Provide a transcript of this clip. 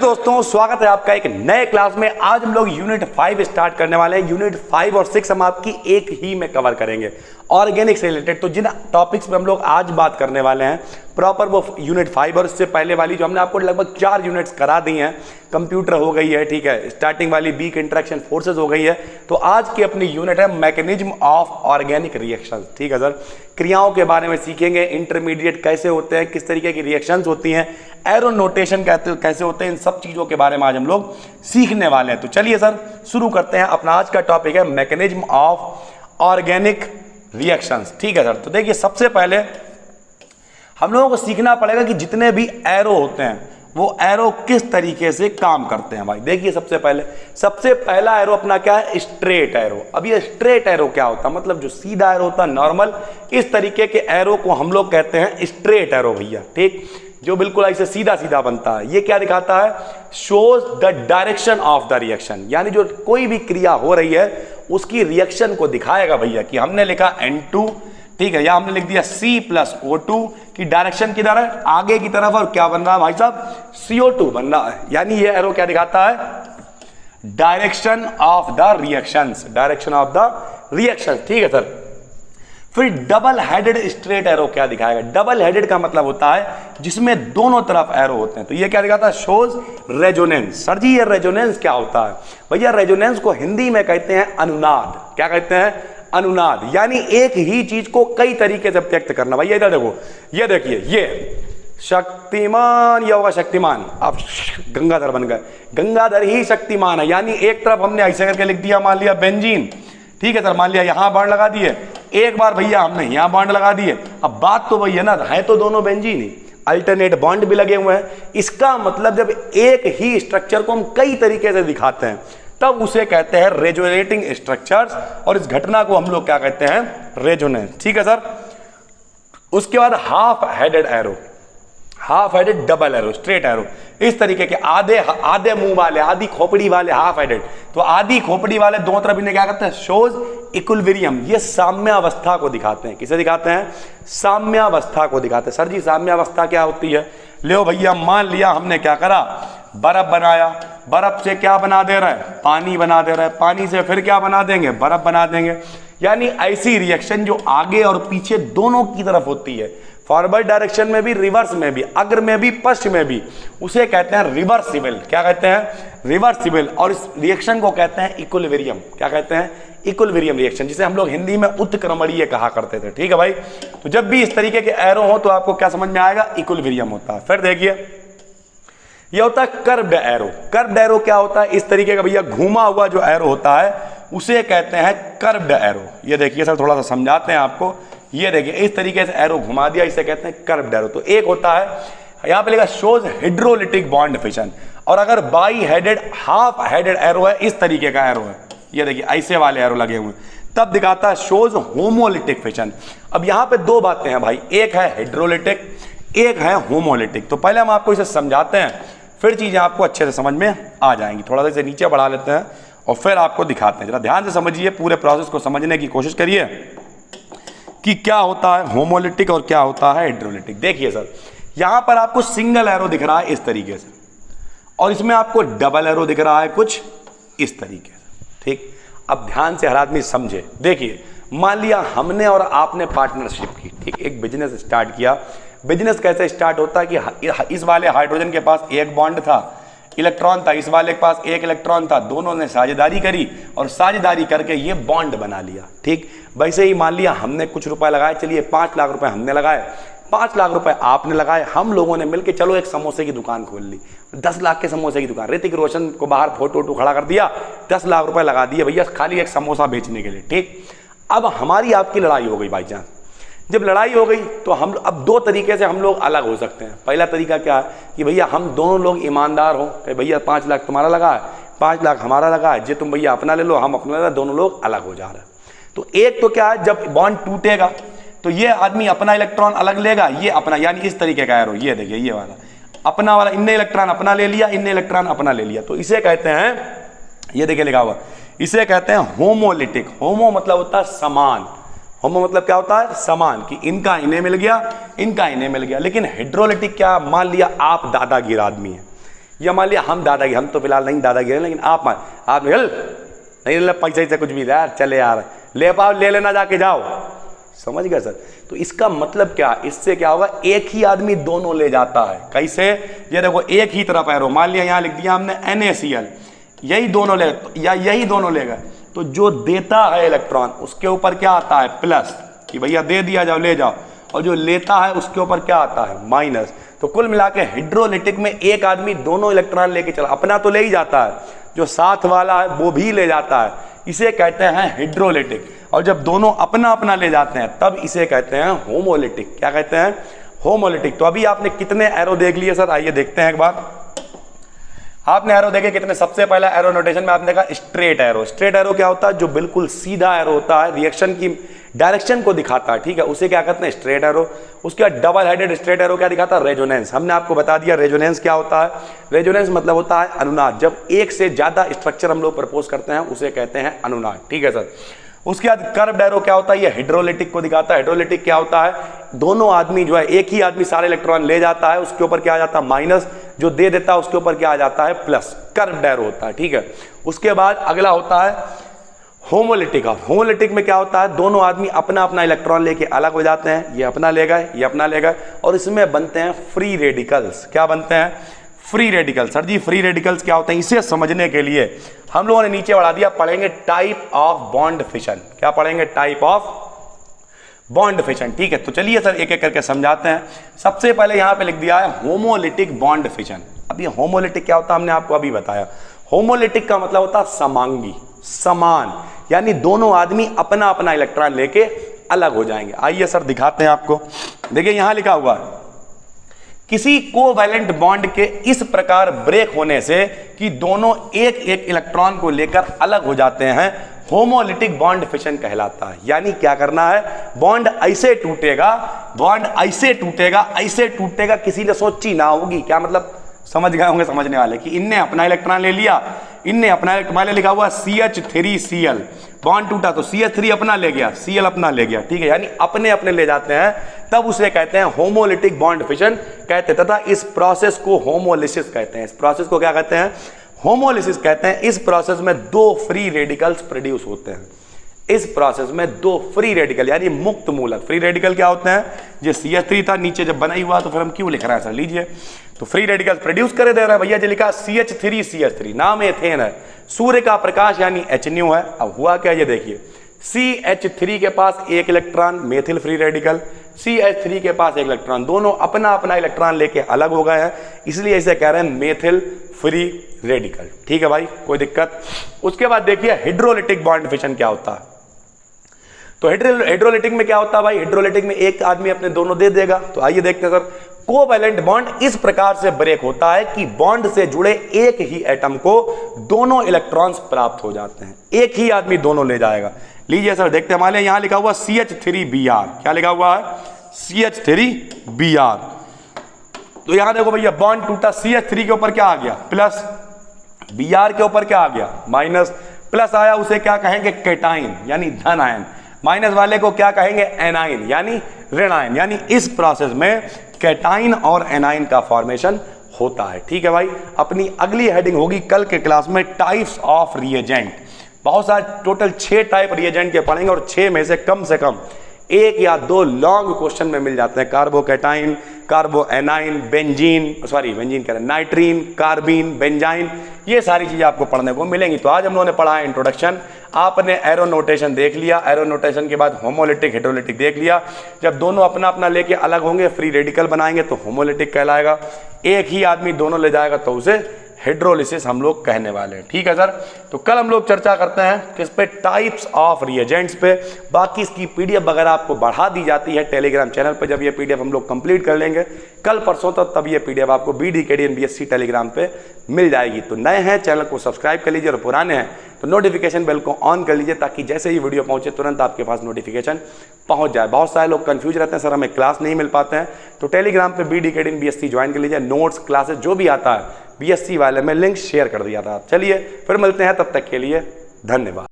दोस्तों, स्वागत है आपका एक नए क्लास में। आज हम लोग यूनिट 5 स्टार्ट करने वाले हैं। यूनिट 5 और 6 हम आपकी एक ही में कवर करेंगे, ऑर्गेनिक से रिलेटेड। तो जिन टॉपिक्स पे हम लोग आज बात करने वाले हैं प्रॉपर वो यूनिट 5 और इससे पहले वाली जो हमने आपको लगभग 4 यूनिट्स करा दी हैं। कंप्यूटर हो गई है, ठीक है, स्टार्टिंग वाली वीक इंटरेक्शन फोर्सेज हो गई है। तो आज की अपनी यूनिट है मैकेनिज्म ऑफ ऑर्गेनिक रिएक्शन। ठीक है सर, क्रियाओं के बारे में सीखेंगे, इंटरमीडिएट कैसे होते हैं, किस तरीके की रिएक्शंस होती हैं, एरो नोटेशन कैसे होते हैं, इन सब चीज़ों के बारे में आज हम लोग सीखने वाले हैं। तो चलिए सर शुरू करते हैं। अपना आज का टॉपिक है मैकेनिज्म ऑफ ऑर्गेनिक रिएक्शंस। ठीक है सर, तो देखिए सबसे पहले हम लोगों को सीखना पड़ेगा कि जितने भी एरो होते हैं वो एरो किस तरीके से काम करते हैं। भाई देखिए सबसे पहला एरो अपना क्या है, स्ट्रेट एरो। अब ये स्ट्रेट एरो क्या होता है, मतलब जो सीधा एरो होता है नॉर्मल, इस तरीके के एरो को हम लोग कहते हैं स्ट्रेट एरो भैया। ठीक, जो बिल्कुल ऐसे सीधा सीधा बनता है। ये क्या दिखाता है, shows the direction of the reaction, यानी जो कोई भी क्रिया हो रही है उसकी रिएक्शन को दिखाएगा भैया। कि हमने लिखा N2, ठीक है, या हमने लिख दिया C+O2 की डायरेक्शन किधर है, आगे की तरफ, और क्या बन रहा है भाई साहब, CO2 बन रहा है। यानी ये एरो क्या दिखाता है, direction of the reactions, direction of the reaction. ठीक है सर, फिर डबल हेडेड स्ट्रेट एरो क्या दिखाएगा। डबल हेडेड का मतलब होता है जिसमें दोनों तरफ एरो होते हैं। तो ये क्या दिखाता है, शोज रेजोनेंस। सर जी ये रेजोनेंस क्या होता है भैया, रेजोनेंस को हिंदी में कहते हैं अनुनाद। क्या कहते हैं, अनुनाद, यानी एक ही चीज को कई तरीके से व्यक्त करना। भैया इधर देखो, ये देखिए, ये शक्तिमान, ये होगा शक्तिमान, अब गंगाधर बन गए, गंगाधर ही शक्तिमान है। यानी एक तरफ हमने ऐसे करके लिख दिया, मान लिया बेंजीन, ठीक है सर, मान लिया यहां बॉन्ड लगा दिए, एक बार भैया हमने यहां बॉन्ड लगा दिए। अब बात तो भैया ना है तो दोनों बेंजीन ही, अल्टरनेट बॉन्ड भी लगे हुए हैं। इसका मतलब जब एक ही स्ट्रक्चर को हम कई तरीके से दिखाते हैं तब उसे कहते हैं रेजोनेटिंग स्ट्रक्चर्स, और इस घटना को हम लोग क्या कहते हैं, रेजोनेंस। ठीक है सर, उसके बाद half headed arrow, half headed double arrow, straight arrow, इस तरीके के आधे मुंह वाले, आधी खोपड़ी वाले हाफ हेडेड। तो आधी खोपड़ी वाले दोनों तरफ इन्हें क्या करते हैं, शोज इक्विलिब्रियम, ये साम्यावस्था को दिखाते हैं। किसे दिखाते हैं, साम्यावस्था को दिखाते हैं। सर जी साम्यावस्था क्या होती है, लो भैया मान लिया हमने क्या करा, बर्फ बनाया, बर्फ से क्या बना दे रहा है, पानी बना दे रहा है, पानी से फिर क्या बना देंगे, बर्फ बना देंगे। यानी ऐसी रिएक्शन जो आगे और पीछे दोनों की तरफ होती है, फॉरवर्ड डायरेक्शन में भी, रिवर्स में भी, अग्र में भी, पश्चिम में भी, उसे कहते हैं रिवर्सिबल। क्या कहते हैं, रिवर्सिबल। और इस रिएक्शन को कहते हैं इक्विलिब्रियम। क्या कहते हैं, इक्विलिब्रियम रिएक्शन, जिसे हम लोग हिंदी में उत्क्रमणीय कहा करते थे। ठीक है भाई, तो जब भी इस तरीके के एरो हो तो आपको क्या समझ में आएगा, इक्विलिब्रियम होता है। फिर देखिए यह होता है कर्व्ड एरो। कर्व्ड एरो क्या होता है, इस तरीके का भैया घूमा हुआ जो एरो होता है उसे कहते हैं कर्व्ड एरो। ये देखिए सर थोड़ा सा समझाते हैं आपको। ये देखिए इस तरीके से एरो घुमा दिया, इसे कहते हैं कर्व्ड एरो। तो एक होता है यहां पे लिखा शोज हाइड्रोलिटिक बॉन्ड फिशन, और अगर by headed half headed arrow है, इस तरीके का एरो है, ये देखिए ऐसे वाले एरो लगे हुए, तब दिखाता है शोज होमोलिटिक फिशन। अब यहां पे दो बातें हैं भाई, एक है हाइड्रोलिटिक, एक है होमोलिटिक। तो पहले हम आपको इसे समझाते हैं, फिर चीजें आपको अच्छे से समझ में आ जाएंगी। थोड़ा सा इसे नीचे बढ़ा लेते हैं और फिर आपको दिखाते हैं। जरा ध्यान से समझिए, पूरे प्रोसेस को समझने की कोशिश करिए कि क्या होता है होमोलिटिक और क्या होता है हाइड्रोलिटिक। देखिए सर यहां पर आपको सिंगल एरो दिख रहा है इस तरीके से, और इसमें आपको डबल एरो दिख रहा है कुछ इस तरीके से। ठीक, अब ध्यान से हर आदमी समझे। देखिए मान लिया हमने और आपने पार्टनरशिप की, ठीक, एक बिजनेस स्टार्ट किया। बिजनेस कैसे स्टार्ट होता है कि इस वाले हाइड्रोजन के पास एक बॉन्ड था, इलेक्ट्रॉन था, इस वाले के पास एक इलेक्ट्रॉन था, दोनों ने साझेदारी करी और साझेदारी करके ये बॉन्ड बना लिया। ठीक, वैसे ही मान लिया हमने कुछ रुपए लगाए, चलिए 5 लाख रुपए हमने लगाए, 5 लाख रुपए आपने लगाए, हम लोगों ने मिलकर चलो एक समोसे की दुकान खोल ली, 10 लाख के समोसे की दुकान, ऋतिक रोशन को बाहर फोटो खड़ा कर दिया, 10 लाख रुपए लगा दिए भैया खाली एक समोसा बेचने के लिए। ठीक, अब हमारी आपकी लड़ाई हो गई भाईजान। जब लड़ाई हो गई तो हम अब दो तरीके से हम लोग अलग हो सकते हैं। पहला तरीका क्या है कि भैया हम दोनों लोग ईमानदार हो कि भैया 5 लाख तुम्हारा लगा है, 5 लाख हमारा लगा है, जे तुम भैया अपना ले लो, हम अपना ले लो, दोनों लोग अलग हो जा रहे हैं। तो एक तो क्या है, जब बॉन्ड टूटेगा तो ये आदमी अपना इलेक्ट्रॉन अलग लेगा, ये अपना, यानी इस तरीके का एरो, ये देखिए ये वाला अपना वाला, इनने इलेक्ट्रॉन अपना ले लिया, इनने इलेक्ट्रॉन अपना ले लिया। तो इसे कहते हैं, ये देखिए लिखा हुआ, इसे कहते हैं होमोलिटिक। होमो मतलब होता है समान, होमो मतलब क्या होता है, समान, कि इनका इन्हें मिल गया, इनका इन्हें मिल गया। लेकिन हाइड्रोलिटिक क्या, मान लिया आप दादागिर आदमी है, या मान लिया हम दादागिरी, हम तो फिलहाल नहीं दादागिरी, लेकिन आप निकल नहीं ले पैसे से कुछ भी यार, चले यार ले पाओ, ले लेना जाके जाओ, समझ गए सर। तो इसका मतलब क्या, इससे क्या होगा, एक ही आदमी दोनों ले जाता है। कैसे, ये देखो एक ही तरफ एरो, मान लिया यहाँ लिख दिया हमने NaCl, यही दोनों ले या यही दोनों ले गए, तो जो देता है इलेक्ट्रॉन उसके ऊपर क्या आता है, प्लस, कि भैया दे दिया जाओ ले जाओ, और जो लेता है उसके ऊपर क्या आता है, माइनस। तो कुल मिला के हाइड्रोलिटिक में एक आदमी दोनों इलेक्ट्रॉन लेके चला, अपना तो ले ही जाता है, जो साथ वाला है वो भी ले जाता है, इसे कहते हैं हाइड्रोलिटिक। और जब दोनों अपना अपना ले जाते हैं तब इसे कहते हैं होमोलिटिक। क्या कहते हैं, होमोलिटिक। तो अभी आपने कितने एरो देख लिए सर, आइए देखते हैं एक बार। आपने एरो देखे कितने, सबसे पहला एरो नोटेशन में आपने देखा स्ट्रेट एरो। स्ट्रेट एरो क्या होता है, जो बिल्कुल सीधा एरो होता है, रिएक्शन की डायरेक्शन को दिखाता है, ठीक है, उसे क्या कहते हैं, स्ट्रेट एरो। उसके बाद डबल हेडेड स्ट्रेट एरो क्या दिखाता है, रेजोनेंस। हमने आपको बता दिया रेजोनेंस क्या होता है। रेजोनेंस मतलब होता है अनुनाद, जब एक से ज्यादा स्ट्रक्चर हम लोग प्रपोज करते हैं उसे कहते हैं अनुनाद, ठीक है सर। उसके बाद कर्व्ड एरो क्या होता है, ये हाइड्रोलिटिक को दिखाता है। हाइड्रोलिटिक क्या होता है, दोनों आदमी जो है, एक ही आदमी सारे इलेक्ट्रॉन ले जाता है, उसके ऊपर क्या आ जाता है, माइनस, जो दे देता है उसके ऊपर क्या आ जाता है, प्लस। कर्व्ड एरो होता है, ठीक है। उसके बाद अगला होता है होमोलिटिक। होमोलिटिक में क्या होता है, दोनों आदमी अपना अपना इलेक्ट्रॉन लेके अलग हो जाते हैं, ये अपना ले गए, ये अपना ले गए, और इसमें बनते हैं फ्री रेडिकल्स। क्या बनते हैं, फ्री रेडिकल्स। सर जी फ्री रेडिकल्स क्या होते हैं, इसे समझने के लिए हम लोगों ने नीचे बढ़ा दिया, पढ़ेंगे टाइप ऑफ बॉन्ड फिशन। क्या पढ़ेंगे, टाइप ऑफ बॉन्ड फिशन, ठीक है। तो चलिए सर एक एक करके समझाते हैं। सबसे पहले यहां पे लिख दिया है होमोलिटिक बॉन्ड फिशन। अब ये होमोलिटिक क्या होता है हमने आपको अभी बताया। होमोलिटिक का मतलब होता है समांगी, समान, यानी दोनों आदमी अपना अपना इलेक्ट्रॉन लेके अलग हो जाएंगे। आइए सर दिखाते हैं आपको। देखिए यहां लिखा हुआ है, किसी कोवैलेंट बॉन्ड के इस प्रकार ब्रेक होने से कि दोनों एक एक इलेक्ट्रॉन को लेकर अलग हो जाते हैं, होमोलिटिक बॉन्ड फिशन कहलाता है। यानी क्या करना है, बॉन्ड ऐसे टूटेगा, बॉन्ड ऐसे टूटेगा, ऐसे टूटेगा, किसी ने सोची ना होगी। क्या मतलब, समझ गए होंगे समझने वाले, कि इनने अपना इलेक्ट्रॉन ले लिया, इनने अपना इलेक्ट्रॉन लिखा हुआ CH3Cl, बॉन्ड टूटा तो CH3 अपना ले गया, Cl अपना ले गया, ठीक है, यानी अपने अपने ले जाते हैं, तब उसे कहते हैं होमोलिटिक बॉन्ड फिशन कहते हैं। तथा इस प्रोसेस को होमोलिसिस कहते हैं। इस प्रोसेस को क्या कहते हैं, होमोलिसिस कहते हैं। इस प्रोसेस में दो फ्री रेडिकल्स प्रोड्यूस होते हैं। इस प्रोसेस में दो फ्री रेडिकल यानी मुक्त मूलक। फ्री रेडिकल क्या होते हैं, ये CH3 था नीचे जब बना ही हुआ, तो फिर हम क्यों लिख रहे हैं सर, लीजिए, तो फ्री रेडिकल प्रोड्यूस करे दे रहे हैं भैया, जो लिखा CH3 नाम एथेन है, सूर्य का प्रकाश यानी HNu है। अब हुआ क्या, ये देखिए, CH3 के पास एक electron, methyl free radical, CH3 के पास एक इलेक्ट्रॉन, दोनों अपना अपना इलेक्ट्रॉन लेके अलग हो गए हैं, इसलिए इसे कह रहे हैं मेथिल फ्री रेडिकल, ठीक है भाई, कोई दिक्कत। उसके बाद देखिए हाइड्रोलिटिक बॉन्ड फिशन क्या होता है। तो हाइड्रोलिटिक में क्या होता है भाई, हाइड्रोलिटिक में एक आदमी अपने दोनों दे देगा। तो आइए देखते हैं सर, कोवैलेंट बॉन्ड इस प्रकार से ब्रेक होता है कि बॉन्ड से जुड़े एक ही एटम को दोनों इलेक्ट्रॉन्स प्राप्त हो जाते हैं, एक ही आदमी दोनों ले जाएगा। लीजिए सर देखते हैं, हमारे यहां लिखा हुआ CH3Br, क्या लिखा हुआ है, CH3Br। तो यहां देखो भैया, बॉन्ड टूटा, CH3 के ऊपर क्या आ गया, प्लस, Br के ऊपर क्या आ गया, माइनस, प्लस आया उसे क्या कहेंगे, कैटाइन यानी धन आयन, माइनस वाले को क्या कहेंगे, एनाइन यानी ऋण आयन। यानी इस प्रोसेस में कैटाइन और एनाइन का फॉर्मेशन होता है, ठीक है भाई। अपनी अगली हेडिंग होगी कल के क्लास में टाइप्स ऑफ रिएजेंट। बहुत सारे टोटल 6 टाइप रिएजेंट के पढ़ेंगे, और 6 में से कम 1 या 2 लॉन्ग क्वेश्चन में मिल जाते हैं। कार्बोकैटाइन, कार्बो एनाइन, बेंजीन कह रहे हैं, नाइट्रीन, कार्बीन, बेंजाइन, ये सारी चीजें आपको पढ़ने को मिलेंगी। तो आज हम लोगों ने पढ़ा है इंट्रोडक्शन, आपने एरो नोटेशन देख लिया, एरो नोटेशन के बाद होमोलिटिक हाइड्रोलिटिक देख लिया। जब दोनों अपना अपना लेके अलग होंगे, फ्री रेडिकल बनाएंगे तो होमोलिटिक कहलाएगा। एक ही आदमी दोनों ले जाएगा तो उसे हाइड्रोलिसिस हम लोग कहने वाले हैं, ठीक है सर। तो कल हम लोग चर्चा करते हैं किस पे, टाइप्स ऑफ रिएजेंट्स पे। बाकी इसकी PDF वगैरह आपको बढ़ा दी जाती है टेलीग्राम चैनल पे। जब ये PDF हम लोग कंप्लीट कर लेंगे कल परसों तक, तब ये PDF आपको BDKD BSc टेलीग्राम पे मिल जाएगी। तो नए हैं चैनल को सब्सक्राइब कर लीजिए, और पुराने हैं तो नोटिफिकेशन बेल को ऑन कर लीजिए, ताकि जैसे ही वीडियो पहुंचे तुरंत आपके पास नोटिफिकेशन पहुंच जाए। बहुत सारे लोग कंफ्यूज रहते हैं, सर हमें क्लास नहीं मिल पाते हैं, तो टेलीग्राम पे BDKD BSc ज्वाइन कर लीजिए। नोट्स, क्लासेस जो भी आता है BSc वाले में लिंक शेयर कर दिया था। चलिए फिर मिलते हैं, तब तक के लिए धन्यवाद।